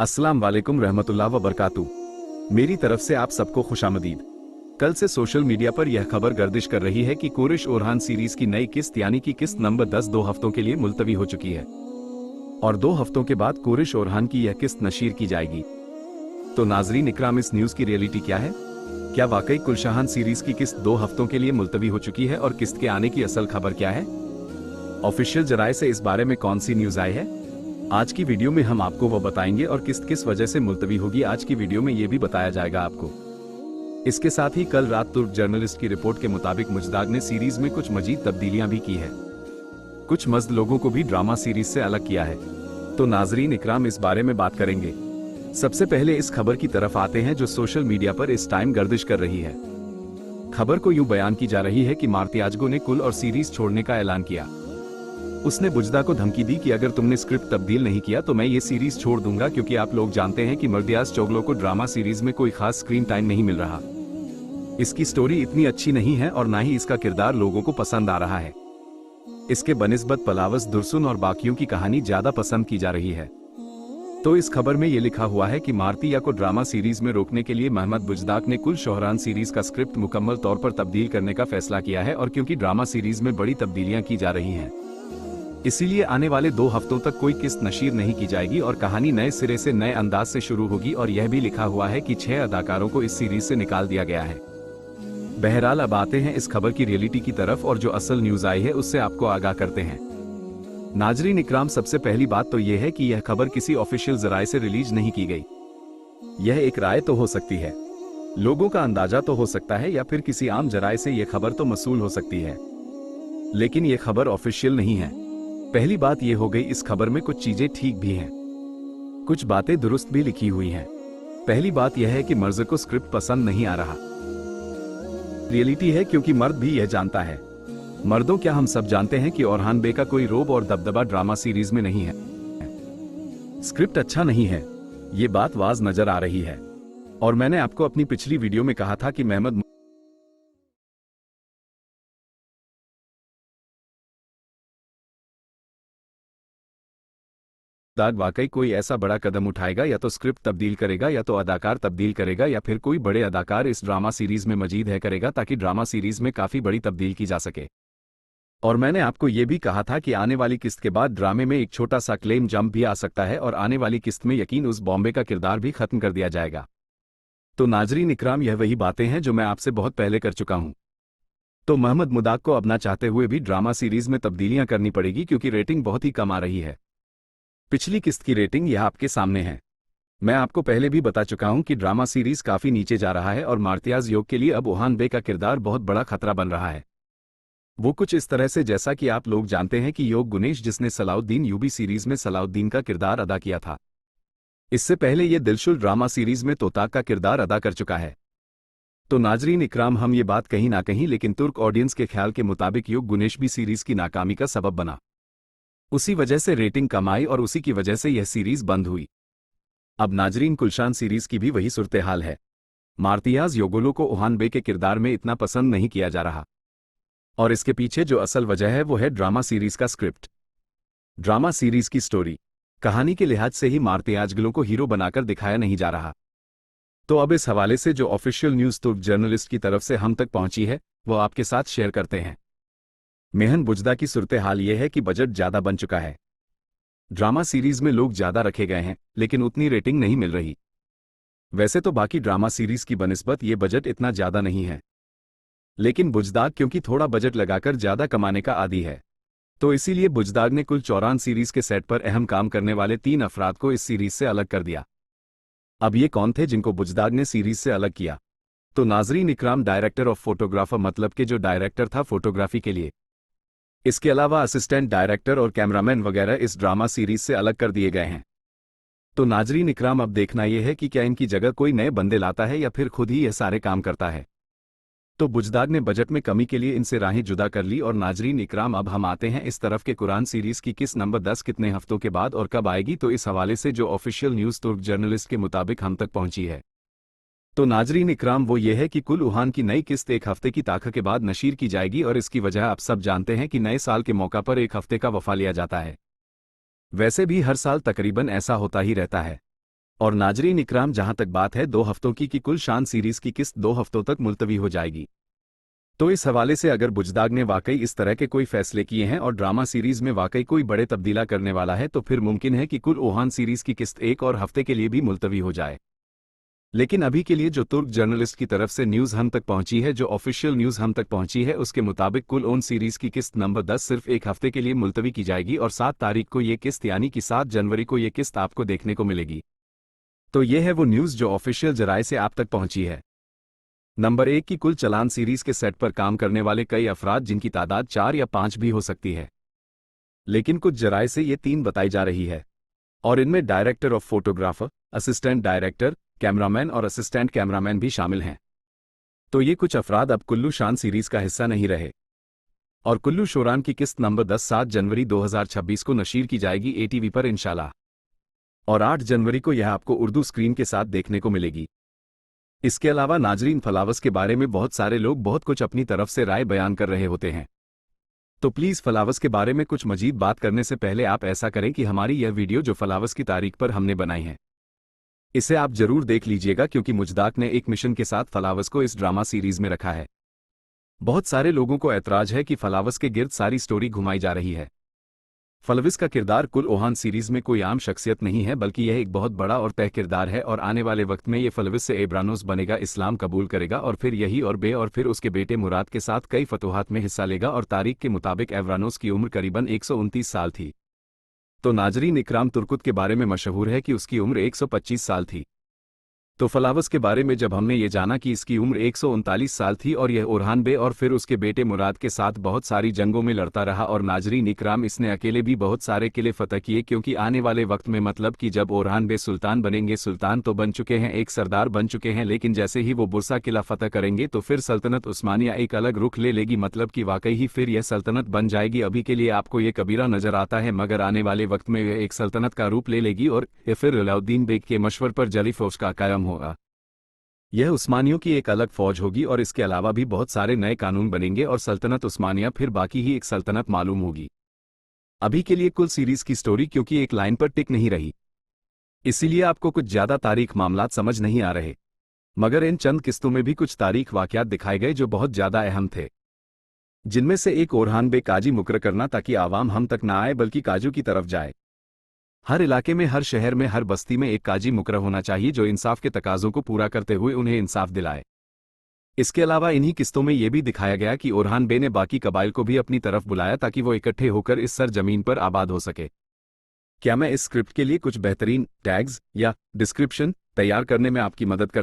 अस्सलाम वालेकुम रहमतुल्लाह व बरकातुहू। मेरी तरफ से आप सबको खुशामदीद। कल से सोशल मीडिया पर यह खबर गर्दिश कर रही है कि कोरिश ओरहान सीरीज की नई किस्त यानी कि किस्त नंबर 10 2 हफ्तों के लिए मुलतवी हो चुकी है और 2 हफ्तों के बाद कोरिश ओरहान की यह किस्त नशीर की जाएगी। तो नाजरीन इकराम, इस न्यूज की रियलिटी क्या है? क्या वाकई गुलशहान सीरीज की किस्त 2 हफ्तों के लिए मुलतवी हो चुकी है और किस्त के आने की असल खबर क्या है? ऑफिशियल जराये से इस बारे में कौन सी न्यूज आई है? आज की वीडियो में हम आपको वो बताएंगे और किस्त किस वजह से मुलतवी होगी आज की वीडियो में ये भी बताया जाएगा आपको। इसके साथ ही कल रात तुर्क जर्नलिस्ट की रिपोर्ट के मुताबिक मुजदाक ने सीरीज में कुछ मजीद तब्दीलियां भी की है। कुछ मज़द लोगों को भी ड्रामा सीरीज से अलग किया है। तो नाजरीन इकराम, इस बारे में बात करेंगे। सबसे पहले इस खबर की तरफ आते हैं जो सोशल मीडिया पर इस टाइम गर्दिश कर रही है। खबर को यूं बयान की जा रही है कि मार्तियाजगो ने कुल और सीरीज छोड़ने का ऐलान किया। उसने बुजदा को धमकी दी कि अगर तुमने स्क्रिप्ट तब्दील नहीं किया तो मैं ये सीरीज छोड़ दूंगा, क्योंकि आप लोग जानते हैं कि मार्तियाजगो को ड्रामा सीरीज में कोई खास स्क्रीन टाइम नहीं मिल रहा। इसकी स्टोरी इतनी अच्छी नहीं है और ना ही इसका किरदार लोगों को पसंद आ रहा है। इसके बनिस्बत पलावस दुर्सुन और बाकियों की कहानी ज्यादा पसंद की जा रही है। तो इस खबर में ये लिखा हुआ है कि मार्तिया को ड्रामा सीरीज में रोकने के लिए मोहम्मद बुजदाक ने कुल शोहरान सीरीज का स्क्रिप्ट मुकम्मल तौर पर तब्दील करने का फैसला किया है। और क्योंकि ड्रामा सीरीज में बड़ी तब्दीलियां की जा रही हैं, इसीलिए आने वाले 2 हफ्तों तक कोई किस्त नशीर नहीं की जाएगी और कहानी नए सिरे से नए अंदाज से शुरू होगी। और यह भी लिखा हुआ है कि 6 अदाकारों को इस सीरीज से निकाल दिया गया है। बहरहाल अब आते हैं इस खबर की रियलिटी की तरफ और जो असल न्यूज आई है उससे आपको आगाह करते हैं। नाजरीन इकराम, सबसे पहली बात तो यह है कि यह खबर किसी ऑफिशियल जराये से रिलीज नहीं की गई। यह एक राय तो हो सकती है, लोगों का अंदाजा तो हो सकता है, या फिर किसी आम जराये से यह खबर तो मसूल हो सकती है, लेकिन यह खबर ऑफिशियल नहीं है। पहली बात यह हो गई, इस खबर में कुछ चीजें ठीक भी हैं, कुछ बातें दुरुस्त भी लिखी हुई हैं। पहली बात यह है कि मर्ज को स्क्रिप्ट पसंद नहीं आ रहा। रियलिटी है, क्योंकि मर्द भी यह जानता है। मर्दों क्या, हम सब जानते हैं कि ओरहान बे का कोई रोब और दबदबा ड्रामा सीरीज में नहीं है। स्क्रिप्ट अच्छा नहीं है, ये बात वाज नजर आ रही है। और मैंने आपको अपनी पिछली वीडियो में कहा था कि मोहम्मद दाग वाकई कोई ऐसा बड़ा कदम उठाएगा, या तो स्क्रिप्ट तब्दील करेगा, या तो अदाकार तब्दील करेगा, या फिर कोई बड़े अदाकार इस ड्रामा सीरीज में मजीद है करेगा, ताकि ड्रामा सीरीज में काफी बड़ी तब्दील की जा सके। और मैंने आपको यह भी कहा था कि आने वाली किस्त के बाद ड्रामे में एक छोटा सा क्लेम जंप भी आ सकता है और आने वाली किस्त में यकीन उस बॉम्बे का किरदार भी खत्म कर दिया जाएगा। तो नाजरीन इकराम, यह वही बातें हैं जो मैं आपसे बहुत पहले कर चुका हूं। तो मोहम्मद मुदाक को अब ना चाहते हुए भी ड्रामा सीरीज में तब्दीलियां करनी पड़ेगी, क्योंकि रेटिंग बहुत ही कम आ रही है। पिछली किस्त की रेटिंग यह आपके सामने है। मैं आपको पहले भी बता चुका हूं कि ड्रामा सीरीज काफी नीचे जा रहा है और मार्तियाजगो के लिए अब ओरहान बे का किरदार बहुत बड़ा खतरा बन रहा है। वो कुछ इस तरह से जैसा कि आप लोग जानते हैं कि योग गुनेश, जिसने सलाउद्दीन यूबी सीरीज में सलाउद्दीन का किरदार अदा किया था, इससे पहले ये दिलशुल ड्रामा सीरीज में तोताक का किरदार अदा कर चुका है। तो नाजरीन इकराम, हम ये बात कहीं ना कहीं लेकिन तुर्क ऑडियंस के ख्याल के मुताबिक योग गुनेश भी सीरीज की नाकामी का सबब बना। उसी वजह से रेटिंग कम आई और उसी की वजह से यह सीरीज बंद हुई। अब नाजरीन, गुलशान सीरीज की भी वही सूरत हाल है। मार्तियाजगो को ओरहान बे के किरदार में इतना पसंद नहीं किया जा रहा, और इसके पीछे जो असल वजह है वो है ड्रामा सीरीज का स्क्रिप्ट। ड्रामा सीरीज की स्टोरी, कहानी के लिहाज से ही मार्तियाजगो को हीरो बनाकर दिखाया नहीं जा रहा। तो अब इस हवाले से जो ऑफिशियल न्यूज तुर्क जर्नलिस्ट की तरफ से हम तक पहुंची है वो आपके साथ शेयर करते हैं। मेहन बुजदा की सूरत हाल यह है कि बजट ज्यादा बन चुका है। ड्रामा सीरीज में लोग ज्यादा रखे गए हैं, लेकिन उतनी रेटिंग नहीं मिल रही। वैसे तो बाकी ड्रामा सीरीज की बनिस्बत ये बजट इतना ज्यादा नहीं है, लेकिन बुजदाग क्योंकि थोड़ा बजट लगाकर ज्यादा कमाने का आदी है, तो इसीलिए बुजदाग ने कुल 54 सीरीज के सेट पर अहम काम करने वाले 3 अफराद को इस सीरीज से अलग कर दिया। अब ये कौन थे जिनको बुजदाग ने सीरीज से अलग किया? तो नाजरीन इकराम, डायरेक्टर ऑफ फोटोग्राफर, मतलब के जो डायरेक्टर था फोटोग्राफी के लिए, इसके अलावा असिस्टेंट डायरेक्टर और कैमरामैन वगैरह इस ड्रामा सीरीज से अलग कर दिए गए हैं। तो नाजरीन इकराम, अब देखना यह है कि क्या इनकी जगह कोई नए बंदे लाता है या फिर खुद ही यह सारे काम करता है। तो बुजदाग ने बजट में कमी के लिए इनसे राहें जुदा कर ली। और नाजरीन इकराम, अब हम आते हैं इस तरफ के कुरान सीरीज की किस्त नंबर 10 कितने हफ्तों के बाद और कब आएगी। तो इस हवाले से जो ऑफिशियल न्यूज तुर्क जर्नलिस्ट के मुताबिक हम तक पहुंची है, तो नाजरीन इकराम वो ये है कि कुल ओरहान की नई किस्त 1 हफ्ते की ताख़ के बाद नशीर की जाएगी। और इसकी वजह आप सब जानते हैं कि नए साल के मौका पर 1 हफ्ते का वफा लिया जाता है। वैसे भी हर साल तकरीबन ऐसा होता ही रहता है। और नाजरीन इकराम, जहां तक बात है 2 हफ्तों की कुल शान सीरीज की किस्त 2 हफ्तों तक मुलतवी हो जाएगी। तो इस हवाले से अगर बुजदाग ने वाकई इस तरह के कोई फैसले किए हैं और ड्रामा सीरीज में वाकई कोई बड़े तब्दीला करने वाला है तो फिर मुमकिन है कि कुल ओहान सीरीज की किस्त 1 और हफ्ते के लिए भी मुलतवी हो जाए। लेकिन अभी के लिए जो तुर्क जर्नलिस्ट की तरफ से न्यूज़ हम तक पहुंची है, जो ऑफिशियल न्यूज़ हम तक पहुंची है, उसके मुताबिक कुल ओन सीरीज की किस्त नंबर 10 सिर्फ 1 हफ्ते के लिए मुलतवी की जाएगी और 7 तारीख को ये किस्त यानी कि 7 जनवरी को ये किस्त आपको देखने को मिलेगी। तो ये है वो न्यूज़ जो ऑफिशियल जराये से आप तक पहुंची है। नंबर 1 की कुल चलान सीरीज के सेट पर काम करने वाले कई अफराद, जिनकी तादाद 4 या 5 भी हो सकती है, लेकिन कुछ जराये से ये 3 बताई जा रही है। और इनमें director of photographer, assistant director, cameraman और असिस्टेंट कैमरामैन भी शामिल हैं। तो ये कुछ अफराद अब कुल्लू शान सीरीज का हिस्सा नहीं रहे। और कुल्लू शोरान की किस्त नंबर 10 7 जनवरी 2026 को नशीर की जाएगी एटीवी पर इंशाल्लाह। और 8 जनवरी को यह आपको उर्दू स्क्रीन के साथ देखने को मिलेगी। इसके अलावा नाजरीन, फलावस के बारे में बहुत सारे लोग बहुत कुछ अपनी तरफ से राय बयान कर रहे होते हैं। तो प्लीज़ फलावस के बारे में कुछ मजीद बात करने से पहले आप ऐसा करें कि हमारी यह वीडियो जो फलावस की तारीख पर हमने बनाई है, इसे आप जरूर देख लीजिएगा, क्योंकि मुजदाक ने एक मिशन के साथ फलावस को इस ड्रामा सीरीज में रखा है। बहुत सारे लोगों को ऐतराज है कि फलावस के गिर्द सारी स्टोरी घुमाई जा रही है। फलविस का किरदार कुल ओहान सीरीज में कोई आम शख्सियत नहीं है, बल्कि यह एक बहुत बड़ा और तय किरदार है और आने वाले वक्त में ये फलविस से एब्रानोस बनेगा, इस्लाम कबूल करेगा और फिर यही और बे और फिर उसके बेटे मुराद के साथ कई फतूहात में हिस्सा लेगा। और तारीख के मुताबिक एब्रानोस की उम्र करीबन 129 साल थी। तो नाजरीन, इकराम तुर्कुत के बारे में मशहूर है कि उसकी उम्र 125 साल थी। तो फलावस के बारे में जब हमने ये जाना कि इसकी उम्र 139 साल थी और यह ओरहान बे और फिर उसके बेटे मुराद के साथ बहुत सारी जंगों में लड़ता रहा, और नाजरीन इकराम, इसने अकेले भी बहुत सारे किले फतह किए, क्योंकि आने वाले वक्त में मतलब कि जब ओरहान बे सुल्तान बनेंगे, सुल्तान तो बन चुके हैं, एक सरदार बन चुके हैं, लेकिन जैसे ही वो बुरसा किला फतह करेंगे तो फिर सल्तनत उस्मानिया एक अलग रुख ले लेगी, मतलब कि वाकई ही फिर यह सल्तनत बन जाएगी। अभी के लिए आपको ये कबीरा नजर आता है, मगर आने वाले वक्त में यह एक सल्तनत का रूप ले लेगी और यह फिर अलाउद्दीन बेग के मशवर पर जली फौज का कायम होगा। यह उस्मानियों की एक अलग फौज होगी और इसके अलावा भी बहुत सारे नए कानून बनेंगे और सल्तनत उस्मानिया फिर बाकी ही एक सल्तनत मालूम होगी। अभी के लिए कुल सीरीज की स्टोरी क्योंकि एक लाइन पर टिक नहीं रही, इसीलिए आपको कुछ ज्यादा तारीख मामलात समझ नहीं आ रहे, मगर इन चंद किस्तों में भी कुछ तारीख वाकयात दिखाए गए जो बहुत ज्यादा अहम थे, जिनमें से एक ओरहान बे काजी मुकर्रर करना ताकि आवाम हम तक ना आए बल्कि काजू की तरफ जाए। हर इलाके में, हर शहर में, हर बस्ती में एक काजी मुकर्रर होना चाहिए जो इंसाफ के तकाजों को पूरा करते हुए उन्हें इंसाफ दिलाए। इसके अलावा इन्हीं किस्तों में यह भी दिखाया गया कि ओरहान बे ने बाकी कबाइल को भी अपनी तरफ बुलाया ताकि वो इकट्ठे होकर इस सर जमीन पर आबाद हो सके। क्या मैं इस स्क्रिप्ट के लिए कुछ बेहतरीन टैग्स या डिस्क्रिप्शन तैयार करने में आपकी मदद कर